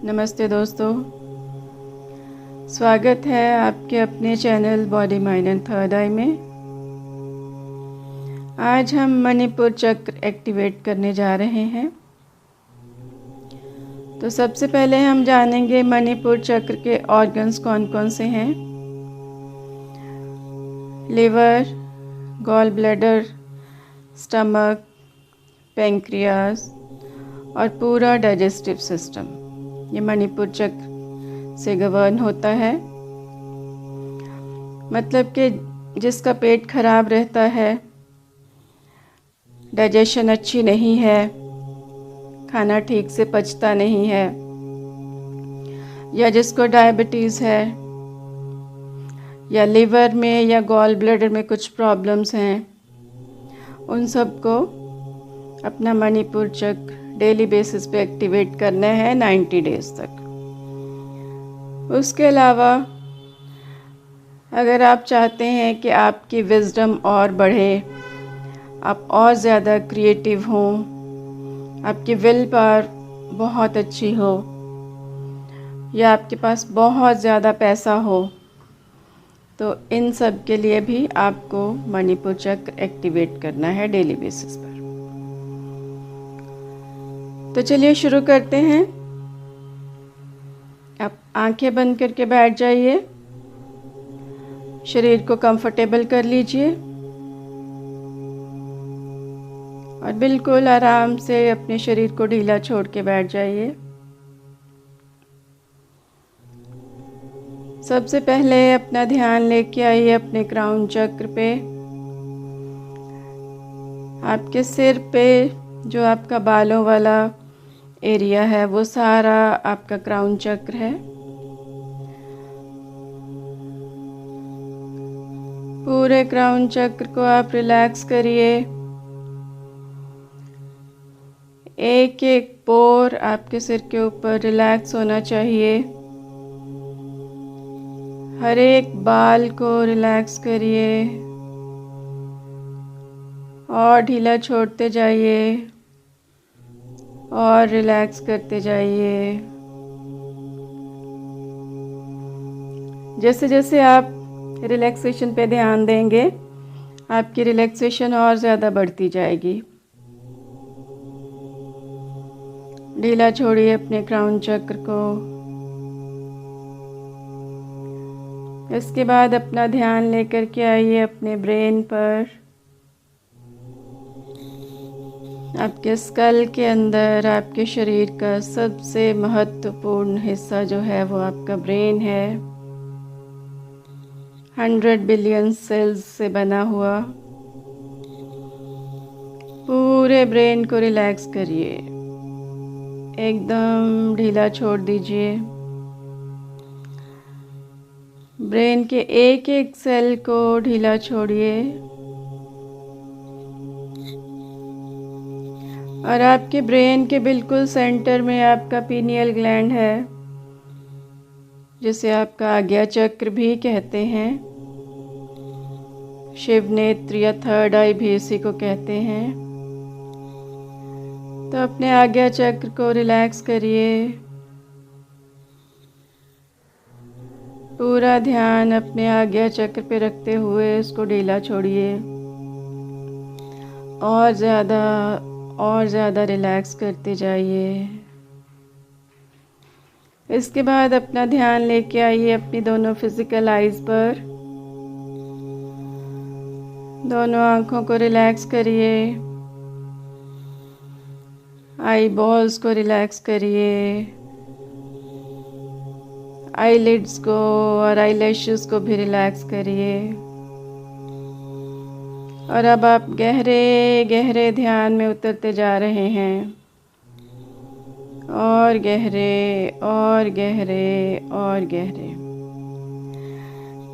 नमस्ते दोस्तों, स्वागत है आपके अपने channel body mind and third eye में। आज हम मणिपुर चक्र एक्टिवेट करने जा रहे हैं। तो सबसे पहले हम जानेंगे मणिपुर चक्र के ऑर्गन्स कौन कौन से हैं। Liver, gall bladder, stomach, pancreas और पूरा डाइजेस्टिव सिस्टम ये मणिपुर चक्र से गवर्न होता है। मतलब कि जिसका पेट खराब रहता है, डाइजेशन अच्छी नहीं है, खाना ठीक से पचता नहीं है, या जिसको डायबिटीज़ है, या लिवर में या गॉल ब्लैडर में कुछ प्रॉब्लम्स हैं, उन सबको अपना मणिपुर चक्र डेली बेसिस पे एक्टिवेट करना है 90 डेज तक। उसके अलावा अगर आप चाहते हैं कि आपकी विजडम और बढ़े, आप और ज़्यादा क्रिएटिव हों, आपकी विल पावर बहुत अच्छी हो, या आपके पास बहुत ज़्यादा पैसा हो, तो इन सब के लिए भी आपको मणिपुर चक्र एक्टिवेट करना है डेली बेसिस पर। तो चलिए शुरू करते हैं। आप आंखें बंद करके बैठ जाइए, शरीर को कंफर्टेबल कर लीजिए और बिल्कुल आराम से अपने शरीर को ढीला छोड़ के बैठ जाइए। सबसे पहले अपना ध्यान लेके आइए अपने क्राउन चक्र पे। आपके सिर पे जो आपका बालों वाला एरिया है वो सारा आपका क्राउन चक्र है। पूरे क्राउन चक्र को आप रिलैक्स करिए। एक एक पोर आपके सिर के ऊपर रिलैक्स होना चाहिए। हर एक बाल को रिलैक्स करिए और ढीला छोड़ते जाइए और रिलैक्स करते जाइए। जैसे जैसे आप रिलैक्सेशन पे ध्यान देंगे, आपकी रिलैक्सेशन और ज़्यादा बढ़ती जाएगी। ढीला छोड़िए अपने क्राउन चक्र को। इसके बाद अपना ध्यान लेकर के आइए अपने ब्रेन पर। आपके स्कल के अंदर आपके शरीर का सबसे महत्वपूर्ण हिस्सा जो है वो आपका ब्रेन है। 100 बिलियन सेल्स से बना हुआ। पूरे ब्रेन को रिलैक्स करिए, एकदम ढीला छोड़ दीजिए। ब्रेन के एक एक सेल को ढीला छोड़िए और आपके ब्रेन के बिल्कुल सेंटर में आपका पीनियल ग्लैंड है, जिसे आपका आज्ञा चक्र भी कहते हैं। शिव नेत्र या थर्ड आई भी इसी को कहते हैं। तो अपने आज्ञा चक्र को रिलैक्स करिए। पूरा ध्यान अपने आज्ञा चक्र पे रखते हुए उसको ढीला छोड़िए और ज़्यादा रिलैक्स करते जाइए। इसके बाद अपना ध्यान लेके आइए अपनी दोनों फिजिकल आइज़ पर। दोनों आँखों को रिलैक्स करिए। आई बॉल्स को रिलैक्स करिए। आईलिड्स को और आईलैशेस को भी रिलैक्स करिए। और अब आप गहरे गहरे ध्यान में उतरते जा रहे हैं, और गहरे और गहरे और गहरे।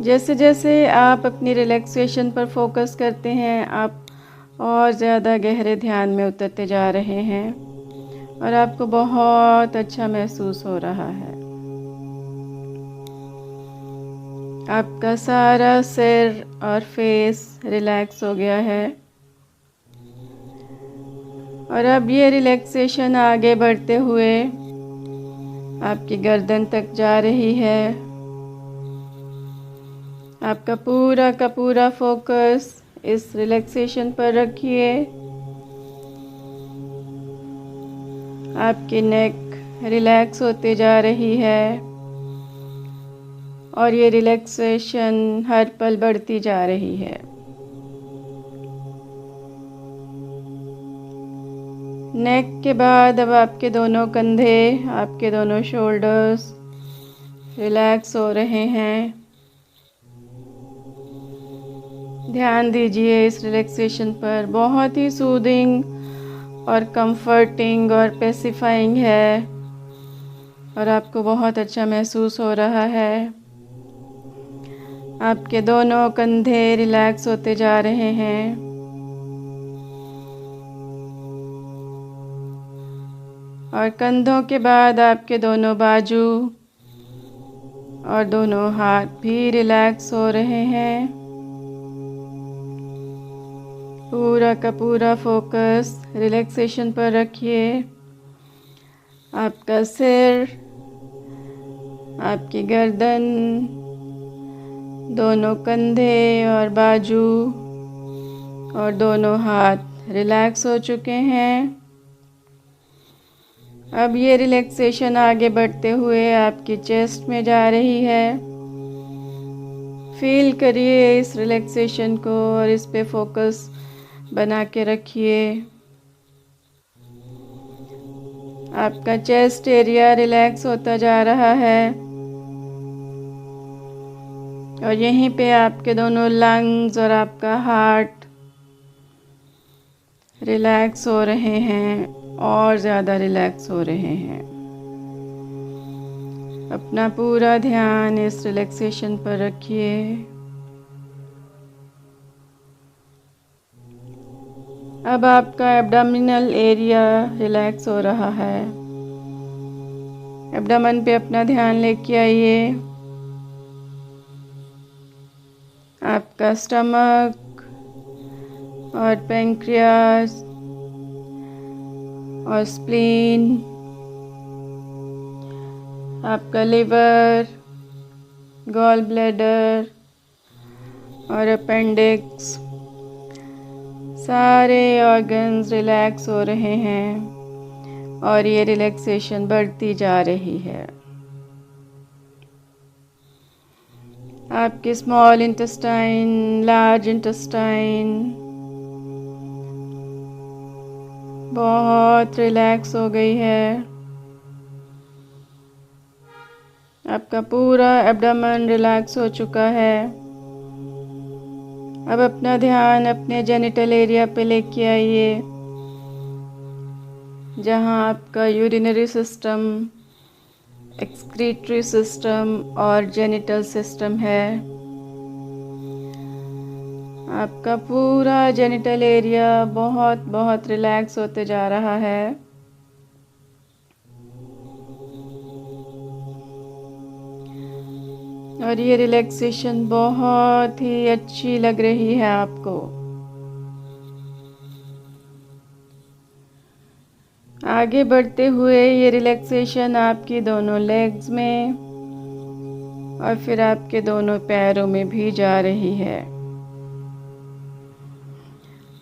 जैसे जैसे आप अपनी रिलैक्सेशन पर फोकस करते हैं, आप और ज़्यादा गहरे ध्यान में उतरते जा रहे हैं और आपको बहुत अच्छा महसूस हो रहा है। आपका सारा सिर और फेस रिलैक्स हो गया है और अब ये रिलैक्सेशन आगे बढ़ते हुए आपकी गर्दन तक जा रही है। आपका पूरा का पूरा फोकस इस रिलैक्सेशन पर रखिए। आपकी नेक रिलैक्स होते जा रही है और ये रिलैक्सेशन हर पल बढ़ती जा रही है। नेक के बाद अब आपके दोनों कंधे, आपके दोनों शोल्डर्स रिलैक्स हो रहे हैं। ध्यान दीजिए इस रिलैक्सेशन पर। बहुत ही सूदिंग और कंफर्टिंग और पेसिफाइंग है और आपको बहुत अच्छा महसूस हो रहा है। आपके दोनों कंधे रिलैक्स होते जा रहे हैं और कंधों के बाद आपके दोनों बाजू और दोनों हाथ भी रिलैक्स हो रहे हैं। पूरा का पूरा फोकस रिलैक्सेशन पर रखिए। आपका सिर, आपकी गर्दन, दोनों कंधे और बाजू और दोनों हाथ रिलैक्स हो चुके हैं। अब ये रिलैक्सेशन आगे बढ़ते हुए आपकी चेस्ट में जा रही है। फील करिए इस रिलैक्सेशन को और इस पे फोकस बना के रखिए। आपका चेस्ट एरिया रिलैक्स होता जा रहा है और यहीं पे आपके दोनों लंग्स और आपका हार्ट रिलैक्स हो रहे हैं और ज़्यादा रिलैक्स हो रहे हैं। अपना पूरा ध्यान इस रिलैक्सेशन पर रखिए। अब आपका एब्डोमिनल एरिया रिलैक्स हो रहा है। एब्डोमेन पे अपना ध्यान लेके आइए। आपका स्टमक और पैंक्रियास और स्प्लीन, आपका लिवर, गॉल ब्लैडर और अपेंडिक्स, सारे ऑर्गन्स रिलैक्स हो रहे हैं और ये रिलैक्सेशन बढ़ती जा रही है। आपकी स्मॉल इंटेस्टाइन, लार्ज इंटेस्टाइन बहुत रिलैक्स हो गई है। आपका पूरा एब्डोमेन रिलैक्स हो चुका है। अब अपना ध्यान अपने जेनिटल एरिया पे लेके आइए, जहाँ आपका यूरिनरी सिस्टम, एक्सक्रीटरी सिस्टम और जेनिटल सिस्टम है। आपका पूरा जेनिटल एरिया बहुत बहुत रिलैक्स होते जा रहा है। और ये रिलैक्सेशन बहुत ही अच्छी लग रही है आपको। आगे बढ़ते हुए ये रिलैक्सेशन आपकी दोनों लेग्स में और फिर आपके दोनों पैरों में भी जा रही है।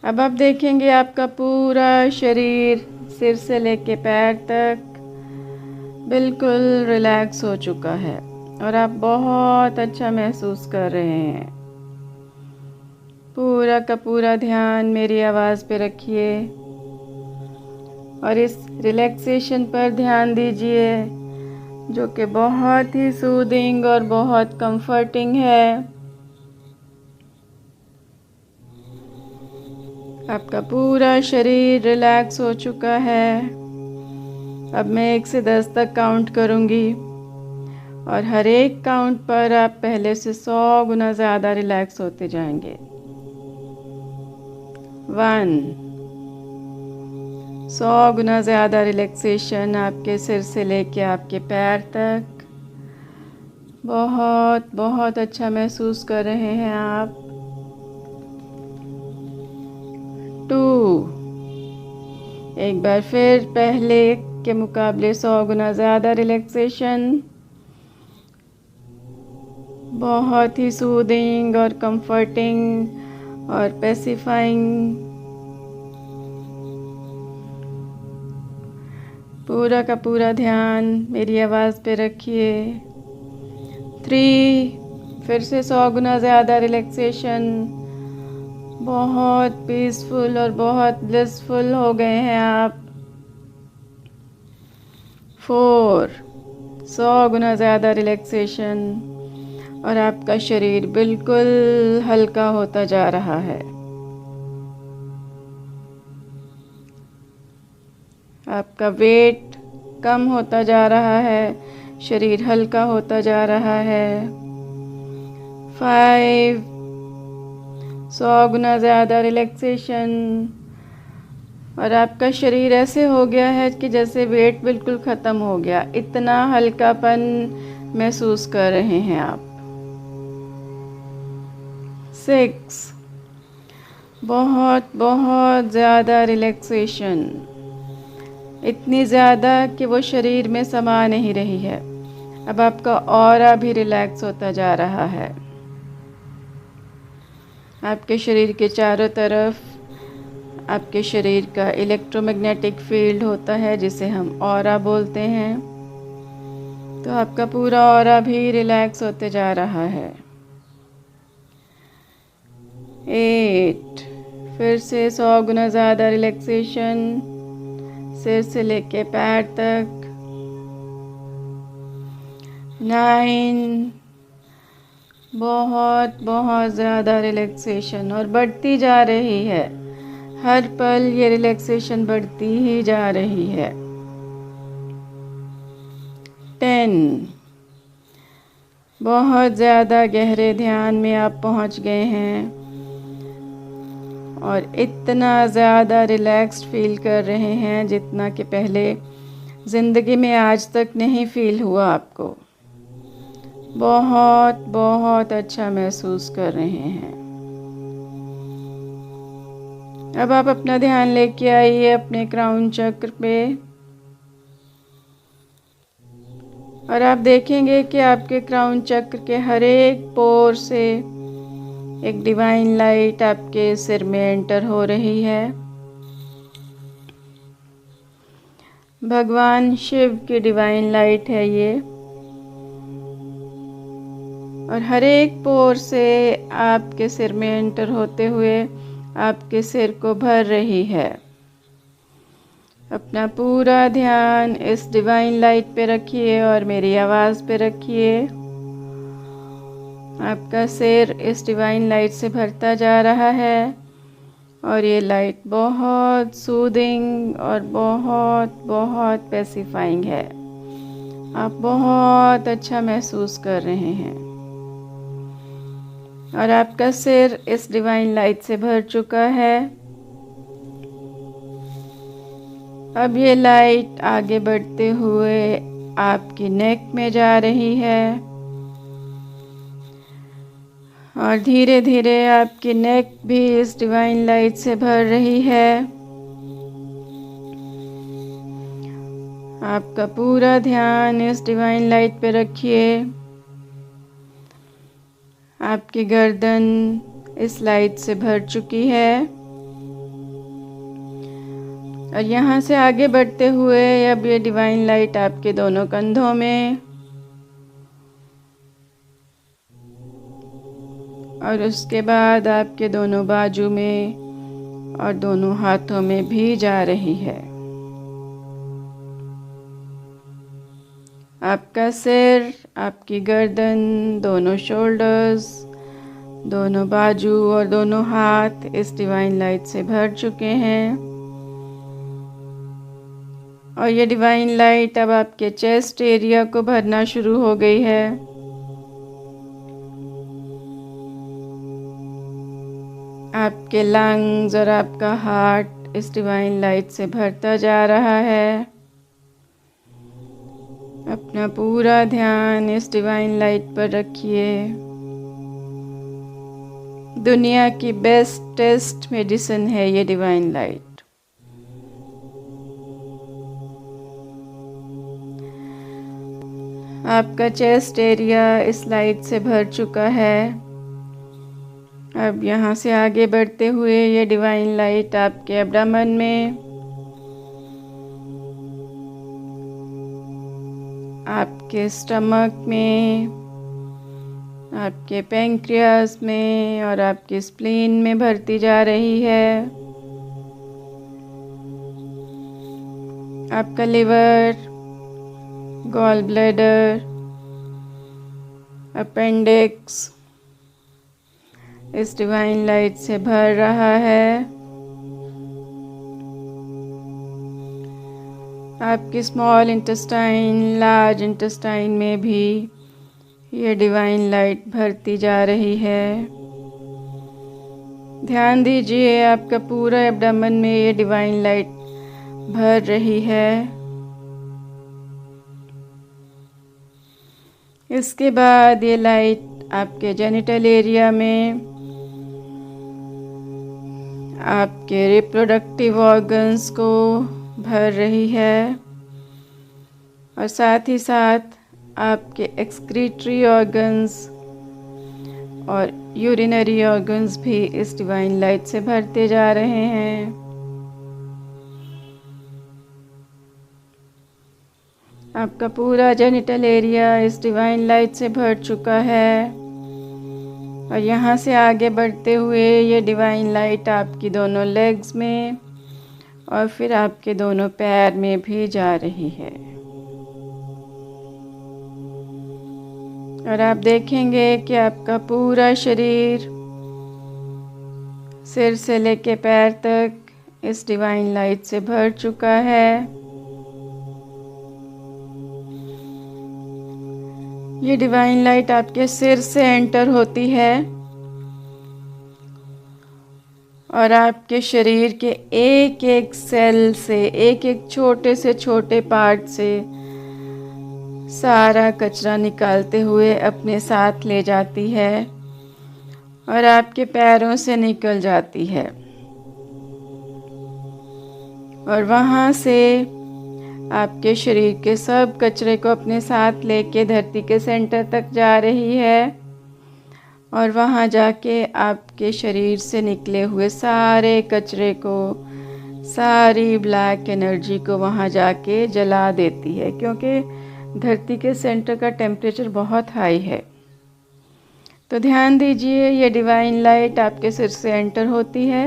अब आप देखेंगे आपका पूरा शरीर सिर से लेके पैर तक बिल्कुल रिलैक्स हो चुका है और आप बहुत अच्छा महसूस कर रहे हैं। पूरा का पूरा ध्यान मेरी आवाज़ पे रखिए और इस रिलैक्सेशन पर ध्यान दीजिए, जो कि बहुत ही सूदिंग और बहुत कंफर्टिंग है। आपका पूरा शरीर रिलैक्स हो चुका है। अब मैं 1 से 10 तक काउंट करूँगी और हर एक काउंट पर आप पहले से 100 गुना ज़्यादा रिलैक्स होते जाएंगे। 1, 100 गुना ज़्यादा रिलैक्सेशन आपके सिर से लेके आपके पैर तक। बहुत बहुत अच्छा महसूस कर रहे हैं आप। 2, एक बार फिर पहले के मुकाबले 100 गुना ज़्यादा रिलैक्सेशन, बहुत ही सूदिंग और कंफर्टिंग और पैसिफाइंग। पूरा का पूरा ध्यान मेरी आवाज़ पे रखिए। 3, फिर से 100 गुना ज़्यादा रिलैक्सेशन, बहुत पीसफुल और बहुत ब्लिसफुल हो गए हैं आप। 4, 100 गुना ज़्यादा रिलैक्सेशन और आपका शरीर बिल्कुल हल्का होता जा रहा है। आपका वेट कम होता जा रहा है, शरीर हल्का होता जा रहा है। 5, 100 गुना ज़्यादा रिलैक्सेशन और आपका शरीर ऐसे हो गया है कि जैसे वेट बिल्कुल ख़त्म हो गया, इतना हल्कापन महसूस कर रहे हैं आप। 6, बहुत बहुत ज़्यादा रिलैक्सेशन, इतनी ज़्यादा कि वो शरीर में समा नहीं रही है। अब आपका ऑरा भी रिलैक्स होता जा रहा है। आपके शरीर के चारों तरफ आपके शरीर का इलेक्ट्रोमैग्नेटिक फील्ड होता है जिसे हम ऑरा बोलते हैं। तो आपका पूरा ऑरा भी रिलैक्स होते जा रहा है। 8, फिर से 100 गुना ज़्यादा रिलैक्सेशन, सिर से लेके पैर तक। 9, बहुत बहुत ज़्यादा रिलैक्सेशन और बढ़ती जा रही है। हर पल ये रिलैक्सेशन बढ़ती ही जा रही है। 10, बहुत ज़्यादा गहरे ध्यान में आप पहुंच गए हैं और इतना ज़्यादा रिलैक्स्ड फील कर रहे हैं जितना कि पहले ज़िंदगी में आज तक नहीं फील हुआ आपको। बहुत बहुत अच्छा महसूस कर रहे हैं। अब आप अपना ध्यान लेके आइए अपने क्राउन चक्र पे और आप देखेंगे कि आपके क्राउन चक्र के हर एक पोर से एक डिवाइन लाइट आपके सिर में एंटर हो रही है। भगवान शिव की डिवाइन लाइट है ये और हर एक पोर से आपके सिर में एंटर होते हुए आपके सिर को भर रही है। अपना पूरा ध्यान इस डिवाइन लाइट पे रखिए और मेरी आवाज़ पे रखिए। आपका सिर इस डिवाइन लाइट से भरता जा रहा है और ये लाइट बहुत सूदिंग और बहुत बहुत पैसिफाइंग है। आप बहुत अच्छा महसूस कर रहे हैं और आपका सिर इस डिवाइन लाइट से भर चुका है। अब ये लाइट आगे बढ़ते हुए आपकी नेक में जा रही है और धीरे धीरे आपकी नेक भी इस डिवाइन लाइट से भर रही है। आपका पूरा ध्यान इस डिवाइन लाइट पे रखिए। आपकी गर्दन इस लाइट से भर चुकी है और यहाँ से आगे बढ़ते हुए अब ये डिवाइन लाइट आपके दोनों कंधों में और उसके बाद आपके दोनों बाजू में और दोनों हाथों में भी जा रही है। आपका सिर, आपकी गर्दन, दोनों शोल्डर्स, दोनों बाजू और दोनों हाथ इस डिवाइन लाइट से भर चुके हैं और ये डिवाइन लाइट अब आपके चेस्ट एरिया को भरना शुरू हो गई है। आपके लंग्स और आपका हार्ट इस डिवाइन लाइट से भरता जा रहा है। अपना पूरा ध्यान इस डिवाइन लाइट पर रखिए। दुनिया की बेस्टेस्ट मेडिसिन है ये डिवाइन लाइट। आपका चेस्ट एरिया इस लाइट से भर चुका है। अब यहाँ से आगे बढ़ते हुए ये डिवाइन लाइट आपके एब्डामन में, आपके स्टमक में, आपके पैंक्रियास में और आपके स्प्लीन में भरती जा रही है। आपका लिवर, गॉल ब्लैडर, अपेंडिक्स इस डिवाइन लाइट से भर रहा है। आपकी स्मॉल इंटेस्टाइन, लार्ज इंटेस्टाइन में भी ये डिवाइन लाइट भरती जा रही है। ध्यान दीजिए आपका पूरा एब्डोमेन में ये डिवाइन लाइट भर रही है। इसके बाद ये लाइट आपके जेनिटल एरिया में, आपके रिप्रोडक्टिव ऑर्गन्स को भर रही है और साथ ही साथ आपके एक्सक्रीटरी ऑर्गन्स और यूरिनरी ऑर्गन्स भी इस डिवाइन लाइट से भरते जा रहे हैं। आपका पूरा जेनिटल एरिया इस डिवाइन लाइट से भर चुका है और यहाँ से आगे बढ़ते हुए ये डिवाइन लाइट आपकी दोनों लेग्स में और फिर आपके दोनों पैर में भी जा रही है। और आप देखेंगे कि आपका पूरा शरीर सिर से लेके पैर तक इस डिवाइन लाइट से भर चुका है। ये डिवाइन लाइट आपके सिर से एंटर होती है और आपके शरीर के एक एक सेल से, एक एक छोटे से छोटे पार्ट से सारा कचरा निकालते हुए अपने साथ ले जाती है और आपके पैरों से निकल जाती है और वहाँ से आपके शरीर के सब कचरे को अपने साथ लेके धरती के सेंटर तक जा रही है और वहाँ जाके आपके शरीर से निकले हुए सारे कचरे को, सारी ब्लैक एनर्जी को वहाँ जाके जला देती है, क्योंकि धरती के सेंटर का टेम्परेचर बहुत हाई है। तो ध्यान दीजिए, ये डिवाइन लाइट आपके सिर से एंटर होती है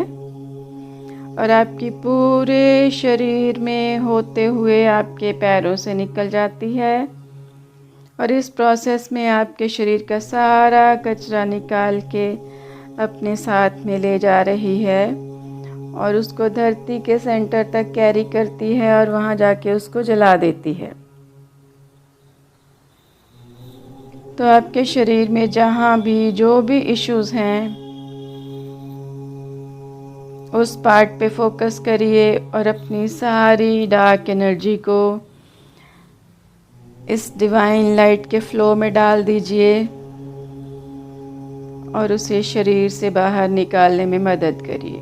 और आपकी पूरे शरीर में होते हुए आपके पैरों से निकल जाती है और इस प्रोसेस में आपके शरीर का सारा कचरा निकाल के अपने साथ में ले जा रही है और उसको धरती के सेंटर तक कैरी करती है और वहाँ जाके उसको जला देती है। तो आपके शरीर में जहाँ भी जो भी इश्यूज हैं उस पार्ट पे फोकस करिए और अपनी सारी डार्क एनर्जी को इस डिवाइन लाइट के फ्लो में डाल दीजिए और उसे शरीर से बाहर निकालने में मदद करिए।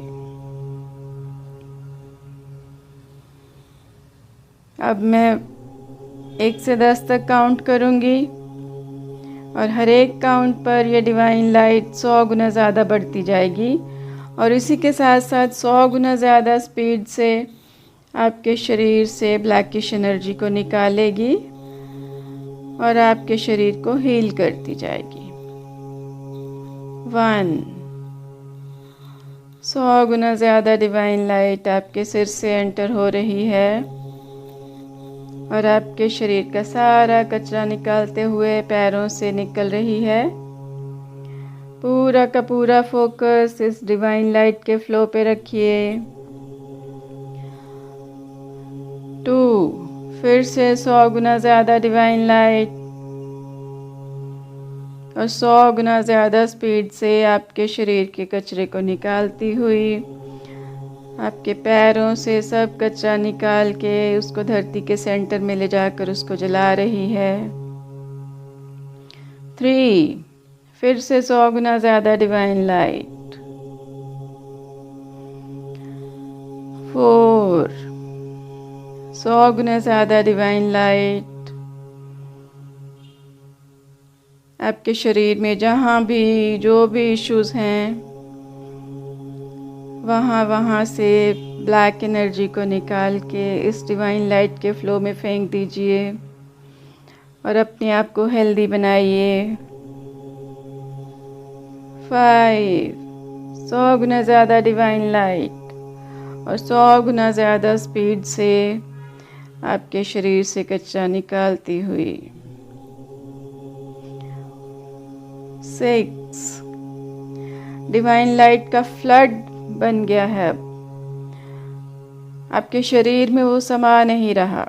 अब मैं 1 से 10 तक काउंट करूँगी और हर एक काउंट पर यह डिवाइन लाइट 100 गुना ज़्यादा बढ़ती जाएगी और इसी के साथ साथ 100 गुना ज़्यादा स्पीड से आपके शरीर से ब्लैकिश एनर्जी को निकालेगी और आपके शरीर को हील करती जाएगी। 1, 100 गुना ज़्यादा डिवाइन लाइट आपके सिर से एंटर हो रही है और आपके शरीर का सारा कचरा निकालते हुए पैरों से निकल रही है। पूरा का पूरा फोकस इस डिवाइन लाइट के फ्लो पे रखिए। 2, फिर से 100 गुना ज़्यादा डिवाइन लाइट और 100 गुना ज़्यादा स्पीड से आपके शरीर के कचरे को निकालती हुई आपके पैरों से सब कचरा निकाल के उसको धरती के सेंटर में ले जाकर उसको जला रही है। 3, फिर से 100 गुना ज़्यादा डिवाइन लाइट। 4, 100 गुना ज़्यादा डिवाइन लाइट। आपके शरीर में जहाँ भी जो भी इश्यूज़ हैं वहाँ से ब्लैक एनर्जी को निकाल के इस डिवाइन लाइट के फ्लो में फेंक दीजिए और अपने आप को हेल्दी बनाइए। 5 100 गुना ज़्यादा डिवाइन लाइट और 100 गुना ज़्यादा स्पीड से आपके शरीर से कचरा निकालती हुई। 6 डिवाइन लाइट का फ्लड बन गया है। अब आपके शरीर में वो समा नहीं रहा,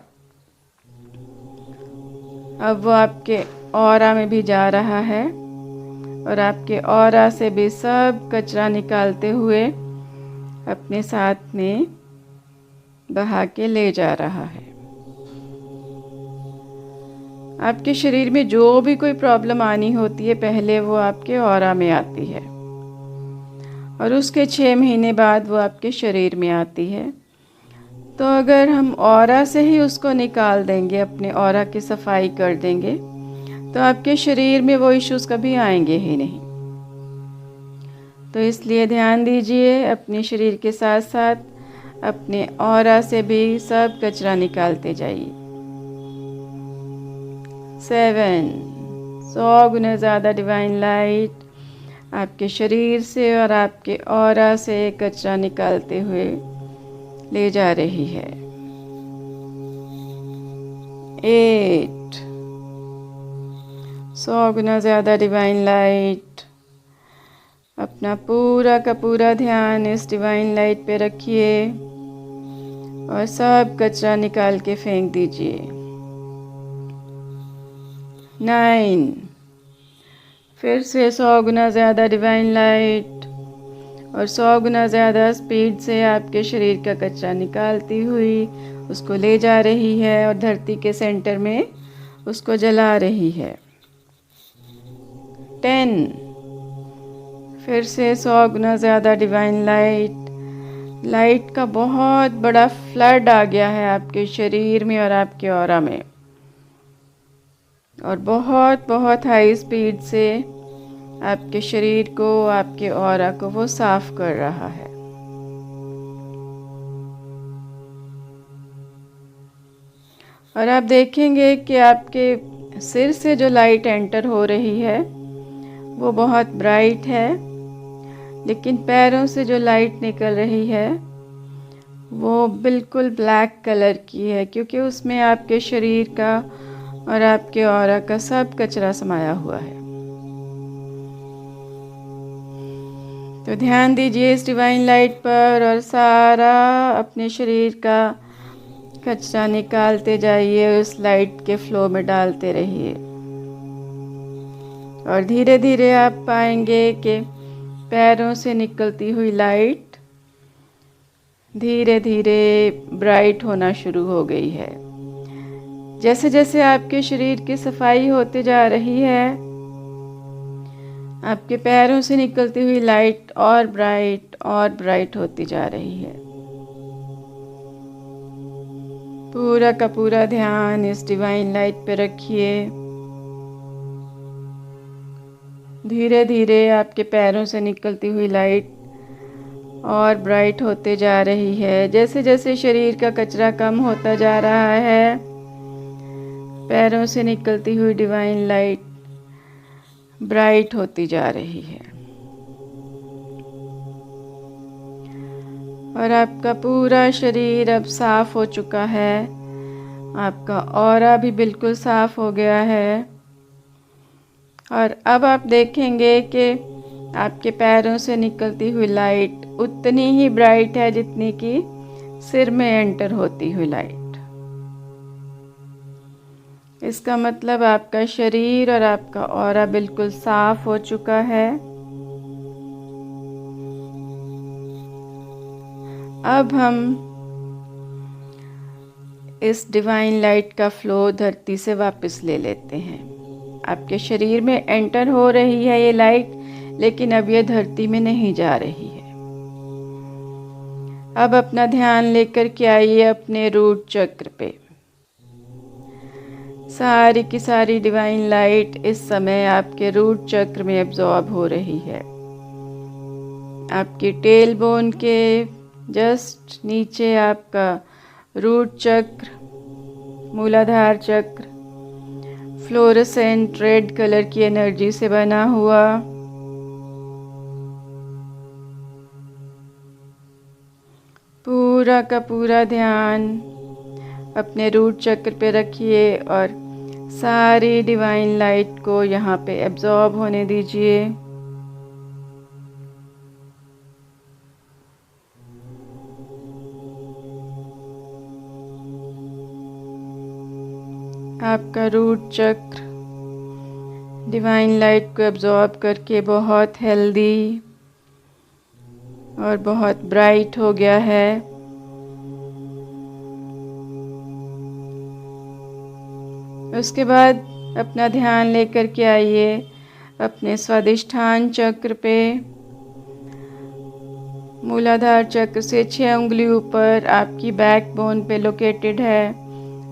अब वो आपके ऑरा में भी जा रहा है और आपके ऑरा से भी सब कचरा निकालते हुए अपने साथ में बहा के ले जा रहा है। आपके शरीर में जो भी कोई प्रॉब्लम आनी होती है पहले वो आपके ऑरा में आती है और उसके 6 महीने बाद वो आपके शरीर में आती है। तो अगर हम ऑरा से ही उसको निकाल देंगे, अपने ऑरा की सफाई कर देंगे, तो आपके शरीर में वो इश्यूज़ कभी आएंगे ही नहीं। तो इसलिए ध्यान दीजिए, अपने शरीर के साथ साथ अपने ऑरा से भी सब कचरा निकालते जाइए। 7 100 गुना ज़्यादा डिवाइन लाइट आपके शरीर से और आपके ऑरा से कचरा निकालते हुए ले जा रही है। 8 100 गुना ज़्यादा डिवाइन लाइट। अपना पूरा का पूरा ध्यान इस डिवाइन लाइट पे रखिए और सब कचरा निकाल के फेंक दीजिए। 9 फिर से 100 गुना ज़्यादा डिवाइन लाइट और 100 गुना ज़्यादा स्पीड से आपके शरीर का कचरा निकालती हुई उसको ले जा रही है और धरती के सेंटर में उसको जला रही है। 10 फिर से 100 गुना ज़्यादा डिवाइन लाइट का बहुत बड़ा फ्लड आ गया है आपके शरीर में और आपके ऑरा में और बहुत बहुत हाई स्पीड से आपके शरीर को, आपके ऑरा को वो साफ कर रहा है। और आप देखेंगे कि आपके सिर से जो लाइट एंटर हो रही है वो बहुत ब्राइट है, लेकिन पैरों से जो लाइट निकल रही है वो बिल्कुल ब्लैक कलर की है, क्योंकि उसमें आपके शरीर का और आपके ऑरा का सब कचरा समाया हुआ है। तो ध्यान दीजिए इस डिवाइन लाइट पर और सारा अपने शरीर का कचरा निकालते जाइए, उस लाइट के फ्लो में डालते रहिए और धीरे धीरे आप पाएंगे कि पैरों से निकलती हुई लाइट धीरे धीरे ब्राइट होना शुरू हो गई है। जैसे जैसे आपके शरीर की सफाई होते जा रही है, आपके पैरों से निकलती हुई लाइट और ब्राइट होती जा रही है। पूरा का पूरा ध्यान इस डिवाइन लाइट पे रखिए। धीरे धीरे आपके पैरों से निकलती हुई लाइट और ब्राइट होते जा रही है। जैसे जैसे शरीर का कचरा कम होता जा रहा है, पैरों से निकलती हुई डिवाइन लाइट ब्राइट होती जा रही है और आपका पूरा शरीर अब साफ हो चुका है। आपका ऑरा भी बिल्कुल साफ हो गया है और अब आप देखेंगे कि आपके पैरों से निकलती हुई लाइट उतनी ही ब्राइट है जितनी कि सिर में एंटर होती हुई लाइट। इसका मतलब आपका शरीर और आपका ऑरा बिल्कुल साफ हो चुका है। अब हम इस डिवाइन लाइट का फ्लो धरती से वापस ले लेते हैं। आपके शरीर में एंटर हो रही है ये लाइट, लेकिन अब ये धरती में नहीं जा रही है। अब अपना ध्यान लेकर के आइए अपने रूट चक्र पे। सारी की सारी डिवाइन लाइट इस समय आपके रूट चक्र में एब्जॉर्ब हो रही है। आपकी टेल बोन के जस्ट नीचे आपका रूट चक्र, मूलाधार चक्र फ्लोरेसेंट रेड कलर की एनर्जी से बना हुआ। पूरा का पूरा ध्यान अपने रूट चक्र पे रखिए और सारी डिवाइन लाइट को यहाँ पे एब्जॉर्ब होने दीजिए। आपका रूट चक्र डिवाइन लाइट को एब्जॉर्ब करके बहुत हेल्दी और बहुत ब्राइट हो गया है। उसके बाद अपना ध्यान लेकर के आइए अपने स्वादिष्ठान चक्र पे। मूलाधार चक्र से 6 उंगली ऊपर आपकी बैक बोन पे लोकेटेड है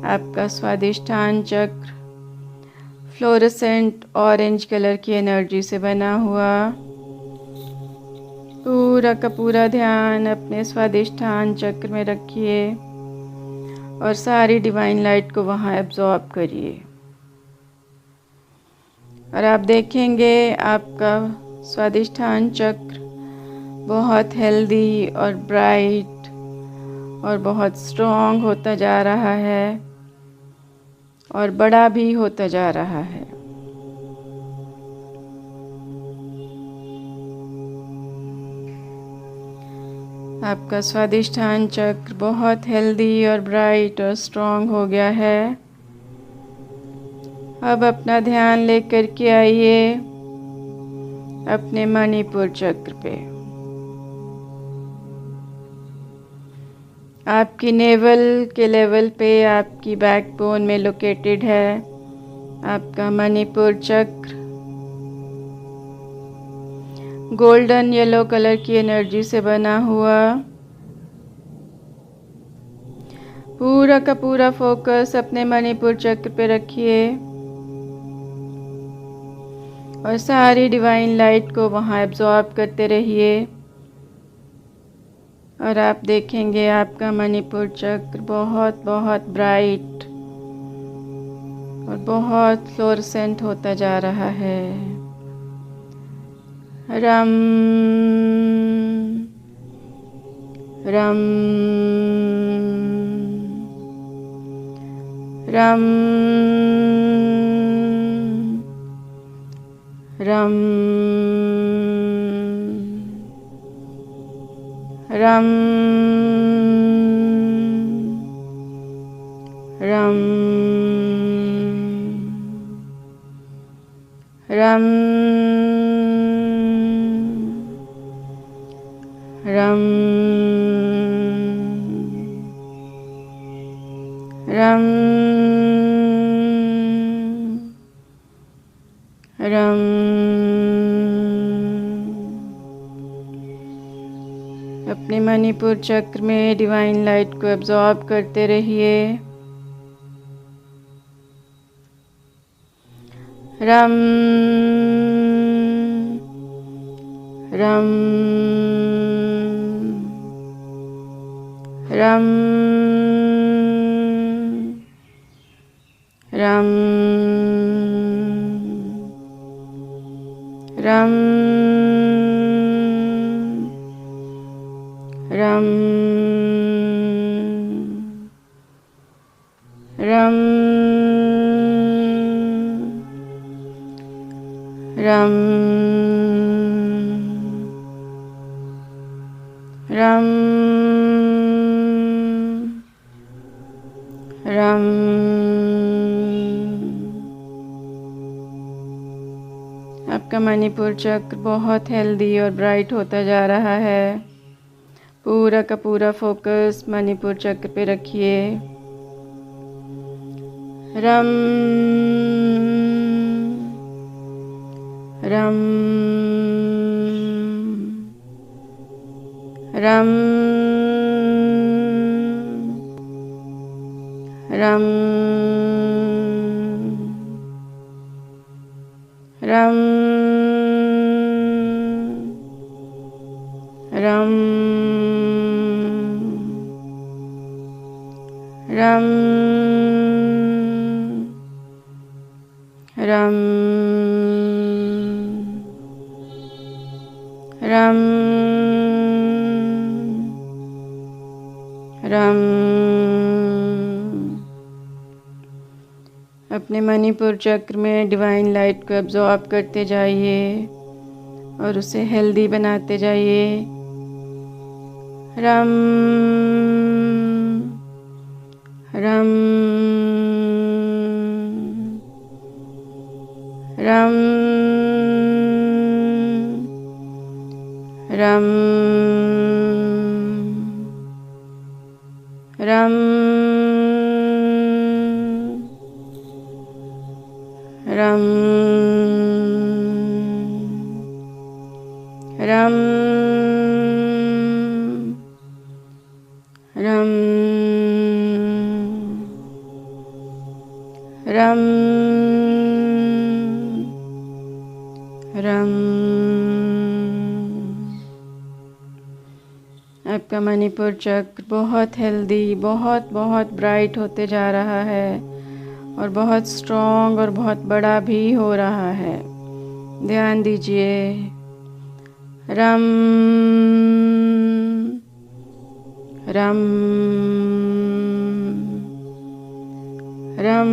आपका स्वादिष्ठान चक्र, फ्लोरेसेंट ऑरेंज कलर की एनर्जी से बना हुआ। पूरा का पूरा ध्यान अपने स्वादिष्ठान चक्र में रखिए और सारी डिवाइन लाइट को वहाँ एब्जॉर्ब करिए। और आप देखेंगे आपका स्वादिष्ठान चक्र बहुत हेल्दी और ब्राइट और बहुत स्ट्रॉन्ग होता जा रहा है और बड़ा भी होता जा रहा है। आपका स्वादिष्ठान चक्र बहुत हेल्दी और ब्राइट और स्ट्रॉन्ग हो गया है। अब अपना ध्यान लेकर के आइए अपने मणिपुर चक्र पे। आपकी नेवल के लेवल पे आपकी बैकबोन में लोकेटेड है आपका मणिपुर चक्र। गोल्डन येलो कलर की एनर्जी से बना हुआ। पूरा का पूरा फोकस अपने मणिपुर चक्र पे रखिए और सारी डिवाइन लाइट को वहाँ एब्जॉर्ब करते रहिए। और आप देखेंगे आपका मणिपुर चक्र बहुत बहुत ब्राइट और बहुत फ्लोरेसेंट होता जा रहा है। रम रम रम रम रम रम रम रम रम रम अपने मणिपुर चक्र में डिवाइन लाइट को एब्जॉर्ब करते रहिए। रम रम रम रम रम रम रम रम रम रम आपका मणिपुर चक्र बहुत हेल्दी और ब्राइट होता जा रहा है। पूरा का पूरा फोकस मणिपुर चक्र पे रखिए। रम रम रम रम रम रम रम रम रम रम। अपने मणिपुर चक्र में डिवाइन लाइट को एब्जॉर्ब करते जाइए और उसे हेल्दी बनाते जाइए। रम रम रम रम रम रम रम रम रम रम। आपका मणिपुर चक्र बहुत हेल्दी, बहुत बहुत ब्राइट होते जा रहा है और बहुत स्ट्रॉन्ग और बहुत बड़ा भी हो रहा है। ध्यान दीजिए। रम रम रम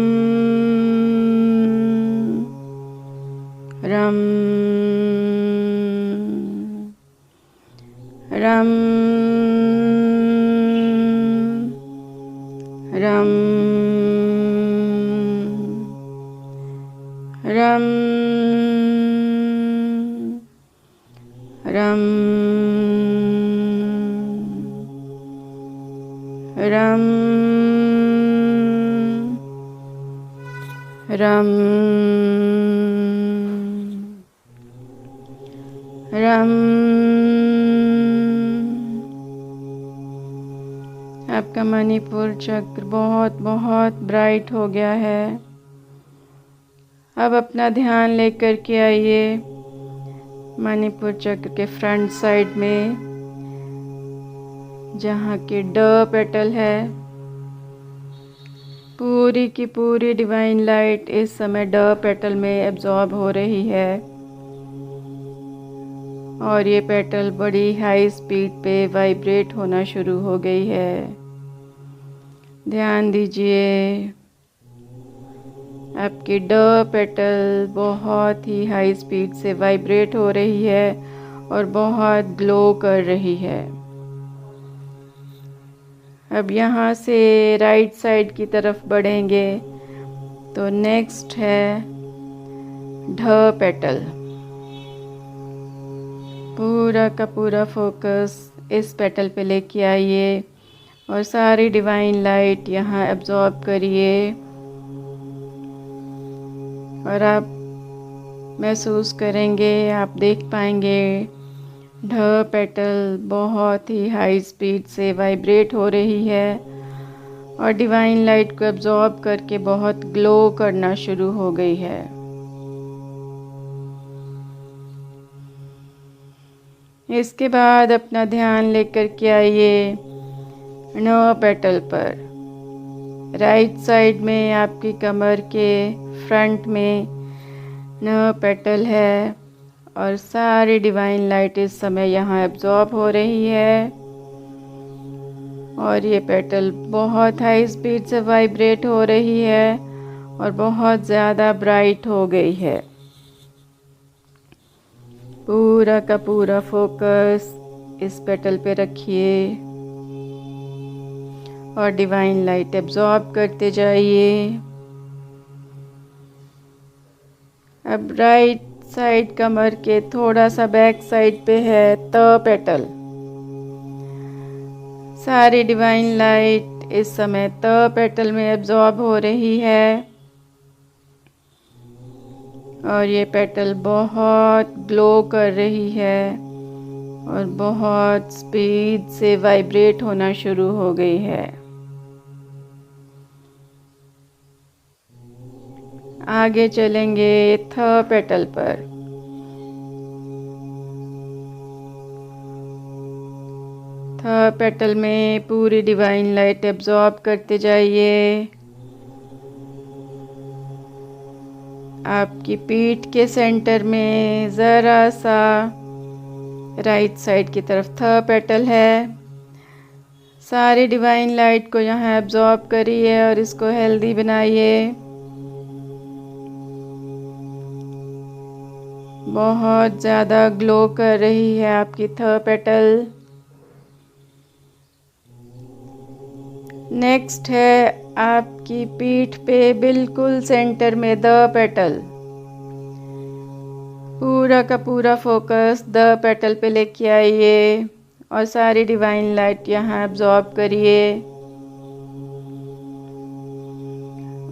रम रम रम रम रम रम रम रम। आपका मणिपुर चक्र बहुत बहुत ब्राइट हो गया है। अब अपना ध्यान लेकर के आइए मणिपुर चक्र के फ्रंट साइड में, जहाँ के ड पेटल है। पूरी की पूरी डिवाइन लाइट इस समय ड पेटल में एब्जॉर्ब हो रही है और ये पेटल बड़ी हाई स्पीड पे वाइब्रेट होना शुरू हो गई है। ध्यान दीजिए। आपकी ड पेटल बहुत ही हाई स्पीड से वाइब्रेट हो रही है और बहुत ग्लो कर रही है। अब यहाँ से राइट साइड की तरफ बढ़ेंगे तो नेक्स्ट है ढ पेटल। पूरा का पूरा फोकस इस पेटल पे लेके आइए और सारी डिवाइन लाइट यहाँ एब्जॉर्ब करिए और आप महसूस करेंगे, आप देख पाएंगे ढ पेटल बहुत ही हाई स्पीड से वाइब्रेट हो रही है और डिवाइन लाइट को एब्जॉर्ब करके बहुत ग्लो करना शुरू हो गई है। इसके बाद अपना ध्यान लेकर के आइए ण पेटल पर। राइट साइड में आपकी कमर के फ्रंट में ण पेटल है और सारी डिवाइन लाइट इस समय यहाँ एब्जॉर्ब हो रही है और ये पेटल बहुत हाई स्पीड से वाइब्रेट हो रही है और बहुत ज़्यादा ब्राइट हो गई है। पूरा का पूरा फोकस इस पेटल पे रखिए और डिवाइन लाइट एब्जॉर्ब करते जाइए। अब राइट साइड कमर के थोड़ा सा बैक साइड पे है त पेटल। सारी डिवाइन लाइट इस समय त पेटल में एब्जॉर्ब हो रही है और ये पेटल बहुत ग्लो कर रही है और बहुत स्पीड से वाइब्रेट होना शुरू हो गई है। आगे चलेंगे थर्ड पेटल पर। थर्ड पेटल में पूरी डिवाइन लाइट एब्जॉर्ब करते जाइए। आपकी पीठ के सेंटर में ज़रा सा राइट साइड की तरफ थर्ड पेटल है। सारी डिवाइन लाइट को यहाँ एब्जॉर्ब करिए और इसको हेल्दी बनाइए। बहुत ज़्यादा ग्लो कर रही है आपकी थर्ड पेटल। नेक्स्ट है आपकी पीठ पे बिल्कुल सेंटर में द पेटल। पूरा का पूरा फोकस द पेटल पे लेके आइए और सारी डिवाइन लाइट यहाँ एब्जॉर्ब करिए।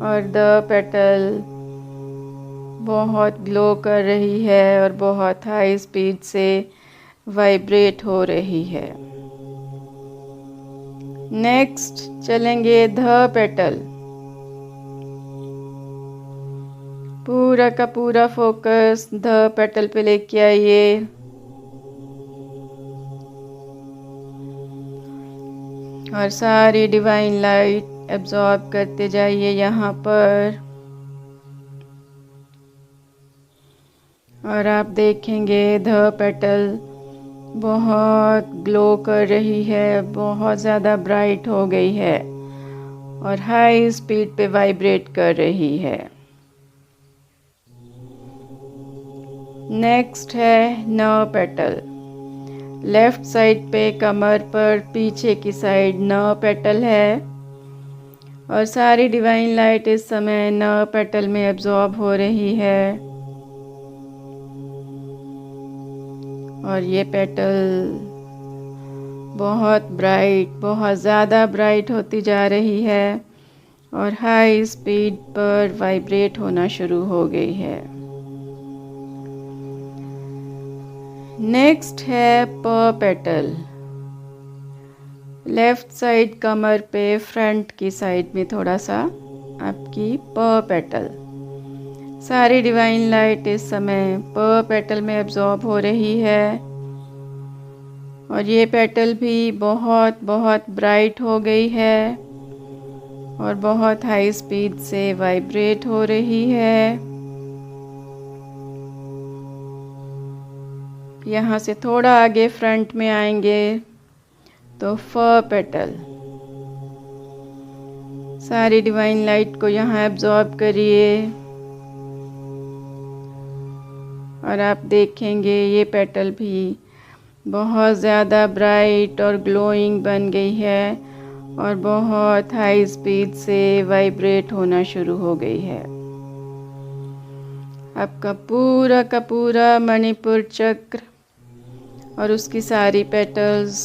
और द पेटल बहुत ग्लो कर रही है और बहुत हाई स्पीड से वाइब्रेट हो रही है। नेक्स्ट चलेंगे ध पेटल। पूरा का पूरा फोकस ध पेटल पे लेके आइए और सारी डिवाइन लाइट एब्जॉर्ब करते जाइए यहाँ पर। और आप देखेंगे ध पेटल बहुत ग्लो कर रही है, बहुत ज़्यादा ब्राइट हो गई है और हाई स्पीड पे वाइब्रेट कर रही है। नेक्स्ट है न पेटल। लेफ्ट साइड पे कमर पर पीछे की साइड न पेटल है और सारी डिवाइन लाइट इस समय न पेटल में एब्जॉर्ब हो रही है। और ये पेटल बहुत ब्राइट, बहुत ज़्यादा ब्राइट होती जा रही है और हाई स्पीड पर वाइब्रेट होना शुरू हो गई है। नेक्स्ट है प पेटल। लेफ्ट साइड कमर पे फ्रंट की साइड में थोड़ा सा आपकी प पेटल। सारी डिवाइन लाइट इस समय प पेटल में एब्जॉर्ब हो रही है और ये पेटल भी बहुत बहुत ब्राइट हो गई है और बहुत हाई स्पीड से वाइब्रेट हो रही है। यहाँ से थोड़ा आगे फ्रंट में आएंगे तो फ पेटल। सारी डिवाइन लाइट को यहाँ एब्जॉर्ब करिए और आप देखेंगे ये पेटल भी बहुत ज़्यादा ब्राइट और ग्लोइंग बन गई है और बहुत हाई स्पीड से वाइब्रेट होना शुरू हो गई है। आपका पूरा का पूरा मणिपुर चक्र और उसकी सारी पेटल्स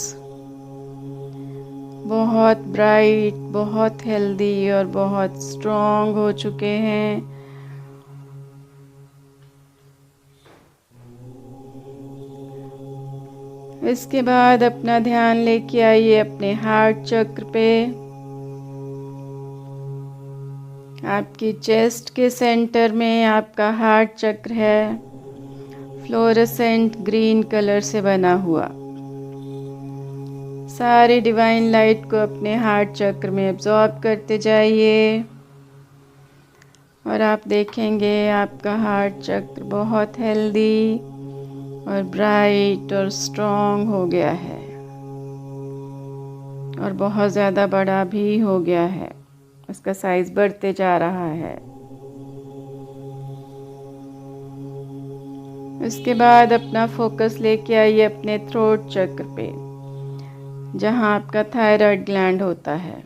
बहुत ब्राइट, बहुत हेल्दी और बहुत स्ट्रॉन्ग हो चुके हैं। इसके बाद अपना ध्यान लेके आइए अपने हार्ट चक्र पे। आपकी चेस्ट के सेंटर में आपका हार्ट चक्र है, फ्लोरेसेंट ग्रीन कलर से बना हुआ। सारी डिवाइन लाइट को अपने हार्ट चक्र में एब्जॉर्ब करते जाइए और आप देखेंगे आपका हार्ट चक्र बहुत हेल्दी और ब्राइट और स्ट्रॉन्ग हो गया है और बहुत ज़्यादा बड़ा भी हो गया है। इसका साइज़ बढ़ते जा रहा है। इसके बाद अपना फोकस लेके आइए अपने थ्रोट चक्र पे, जहाँ आपका थायराइड ग्लैंड होता है।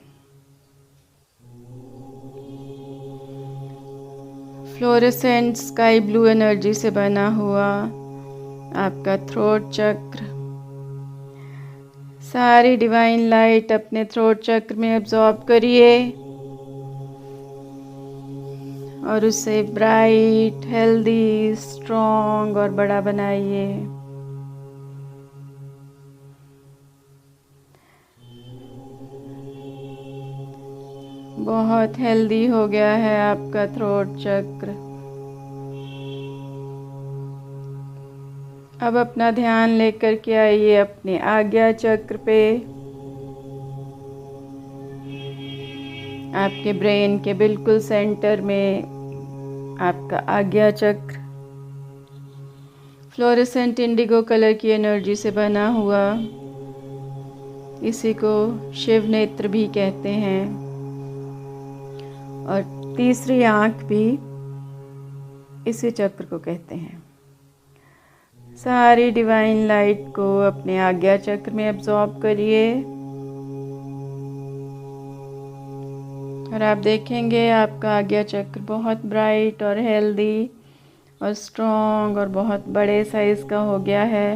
फ्लोरेसेंट स्काई ब्लू एनर्जी से बना हुआ आपका थ्रोट चक्र। सारी डिवाइन लाइट अपने थ्रोट चक्र में एब्जॉर्ब करिए और उसे ब्राइट, हेल्दी, स्ट्रॉन्ग और बड़ा बनाइए। बहुत हेल्दी हो गया है आपका थ्रोट चक्र। अब अपना ध्यान लेकर के आइए अपने आज्ञा चक्र पे। आपके ब्रेन के बिल्कुल सेंटर में आपका आज्ञा चक्र फ्लोरेसेंट इंडिगो कलर की एनर्जी से बना हुआ, इसी को शिव नेत्र भी कहते हैं, और तीसरी आंख भी इसी चक्र को कहते हैं। सारी डिवाइन लाइट को अपने आज्ञा चक्र में एब्जॉर्ब करिए और आप देखेंगे आपका आज्ञा चक्र बहुत ब्राइट और हेल्दी और स्ट्रॉन्ग और बहुत बड़े साइज का हो गया है।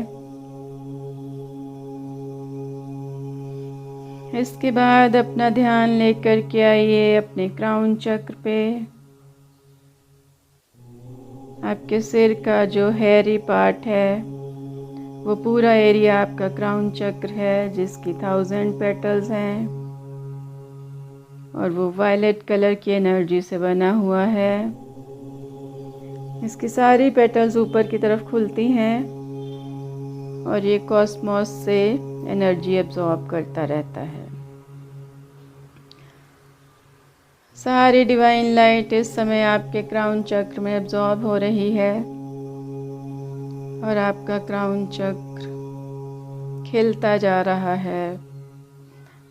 इसके बाद अपना ध्यान लेकर के आइए अपने क्राउन चक्र पे। आपके सिर का जो हेयरी पार्ट है वो पूरा एरिया आपका क्राउन चक्र है, जिसकी 1000 पेटल्स हैं और वो वायलेट कलर की एनर्जी से बना हुआ है। इसकी सारी पेटल्स ऊपर की तरफ खुलती हैं और ये कॉस्मोस से एनर्जी एब्जॉर्ब करता रहता है। सारी डिवाइन लाइट इस समय आपके क्राउन चक्र में एब्जॉर्ब हो रही है और आपका क्राउन चक्र खिलता जा रहा है,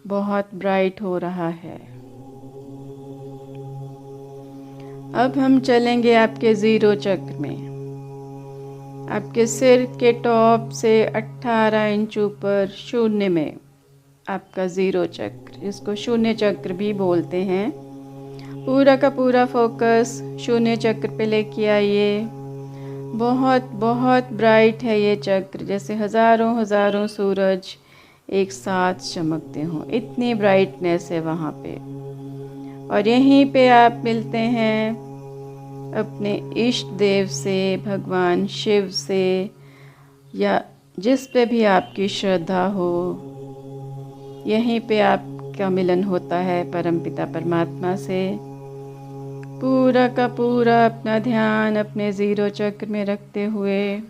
बहुत ब्राइट हो रहा है। अब हम चलेंगे आपके ज़ीरो चक्र में। आपके सिर के टॉप से 18 इंच ऊपर शून्य में आपका ज़ीरो चक्र, इसको शून्य चक्र भी बोलते हैं। पूरा का पूरा फोकस शून्य चक्र पे लेके आइए। बहुत बहुत ब्राइट है ये चक्र, जैसे हज़ारों हज़ारों सूरज एक साथ चमकते हों, इतनी ब्राइटनेस है वहाँ पे। और यहीं पे आप मिलते हैं अपने इष्ट देव से, भगवान शिव से, या जिस पे भी आपकी श्रद्धा हो। यहीं पे आपका मिलन होता है परमपिता परमात्मा से। पूरा का पूरा अपना ध्यान अपने ज़ीरो चक्र में रखते हुए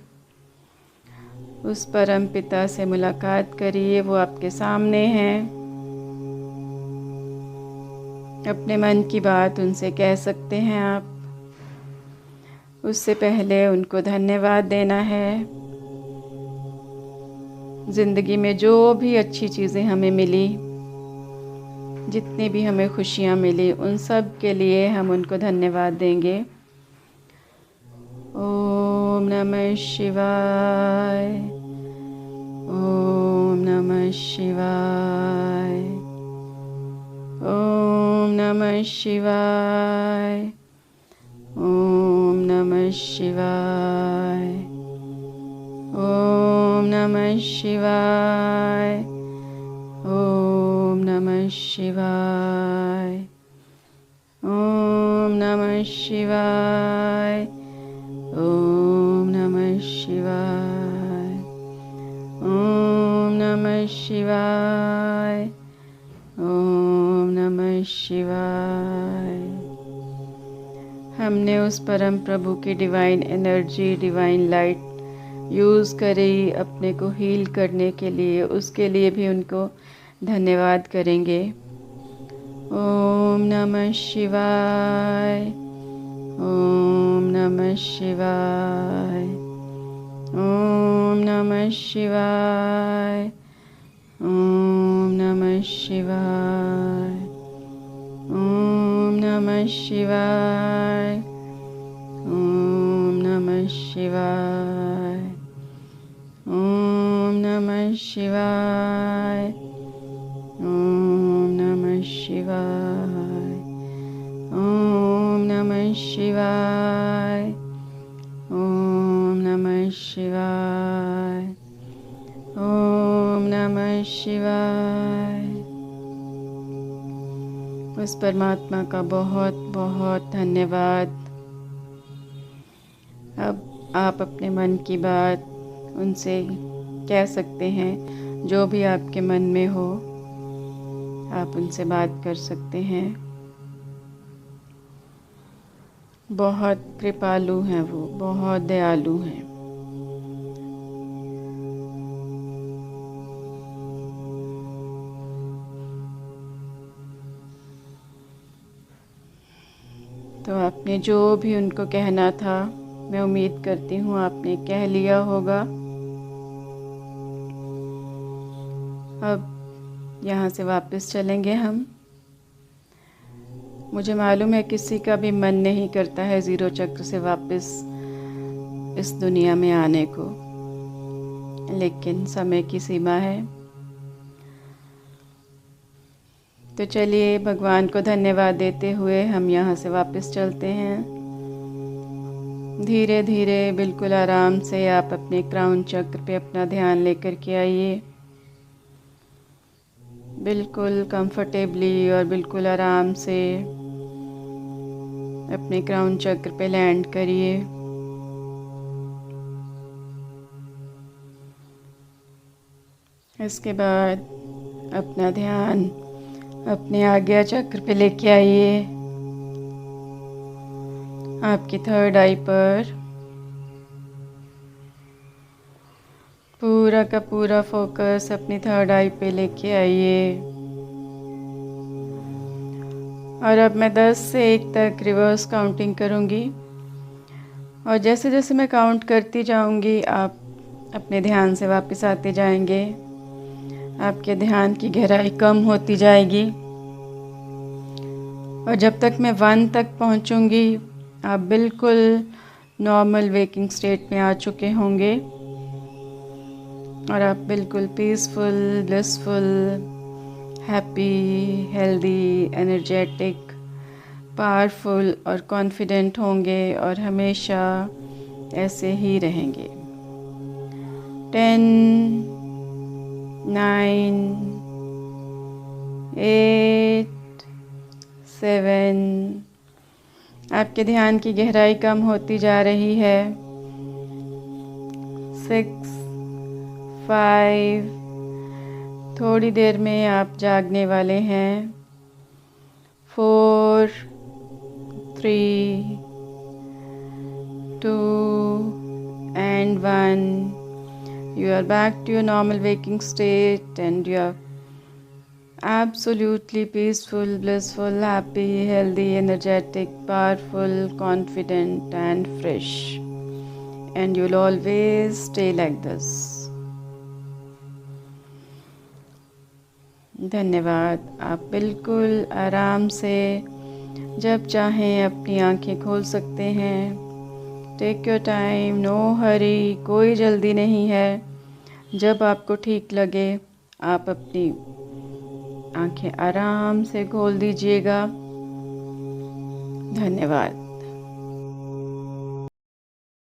उस परमपिता से मुलाकात करिए। वो आपके सामने हैं। अपने मन की बात उनसे कह सकते हैं आप। उससे पहले उनको धन्यवाद देना है। ज़िंदगी में जो भी अच्छी चीज़ें हमें मिली, जितनी भी हमें खुशियाँ मिली, उन सब के लिए हम उनको धन्यवाद देंगे। ओम नमः शिवाय, ओम नमः शिवाय, ओम नमः शिवाय, ओम नमः शिवाय, ओम नमः शिवाय, ओम नमः शिवाय, ओम नमः शिवाय, ओम नमः शिवाय, ओम नमः शिवाय, ओम नमः शिवाय। हमने उस परम प्रभु की divine energy, divine light use करी अपने को हील करने के लिए, उसके लिए भी उनको धन्यवाद करेंगे। ओम नमः शिवाय, ओम नमः शिवाय, ओम नमः शिवाय, ओम नमः शिवाय, ओम नमः शिवाय, ओम नमः शिवाय, ओम नमः शिवाय, ओम नमः शिवाय, ओम नमः शिवाय, ओम नमः शिवाय, ओम नमः शिवाय। उस परमात्मा का बहुत बहुत धन्यवाद। अब आप अपने मन की बात उनसे कह सकते हैं, जो भी आपके मन में हो आप उनसे बात कर सकते हैं। बहुत कृपालु हैं, वो बहुत दयालु हैं। तो आपने जो भी उनको कहना था, मैं उम्मीद करती हूँ आपने कह लिया होगा। अब यहाँ से वापस चलेंगे हम। मुझे मालूम है किसी का भी मन नहीं करता है ज़ीरो चक्र से वापस इस दुनिया में आने को, लेकिन समय की सीमा है। तो चलिए भगवान को धन्यवाद देते हुए हम यहाँ से वापस चलते हैं। धीरे धीरे बिल्कुल आराम से आप अपने क्राउन चक्र पे अपना ध्यान लेकर के आइए। बिल्कुल कंफर्टेबली और बिल्कुल आराम से अपने क्राउन चक्र पे लैंड करिए। इसके बाद अपना ध्यान अपने आज्ञा चक्र पे लेके आइए, आपकी थर्ड आई पर। पूरा का पूरा फोकस अपनी थर्ड आई पे लेके आइए। और अब मैं 10 से 1 तक रिवर्स काउंटिंग करूँगी, और जैसे जैसे मैं काउंट करती जाऊँगी आप अपने ध्यान से वापस आते जाएंगे। आपके ध्यान की गहराई कम होती जाएगी, और जब तक मैं 1 तक पहुँचूँगी आप बिल्कुल नॉर्मल वेकिंग स्टेट में आ चुके होंगे, और आप बिल्कुल peaceful, blissful, happy, healthy, energetic, powerful और कॉन्फिडेंट होंगे, और हमेशा ऐसे ही रहेंगे। 10, 9, 8, 7, आपके ध्यान की गहराई कम होती जा रही है। 6, 5, थोड़ी देर में आप जागने वाले हैं। 4, 3, 2 and 1. You are back to your normal waking state, and you are absolutely peaceful, blissful, happy, healthy, energetic, powerful, confident and fresh. And you'll always stay like this. धन्यवाद। आप बिल्कुल आराम से जब चाहें अपनी आंखें खोल सकते हैं। Take your time, no hurry, कोई जल्दी नहीं है। जब आपको ठीक लगे आप अपनी आंखें आराम से खोल दीजिएगा। धन्यवाद।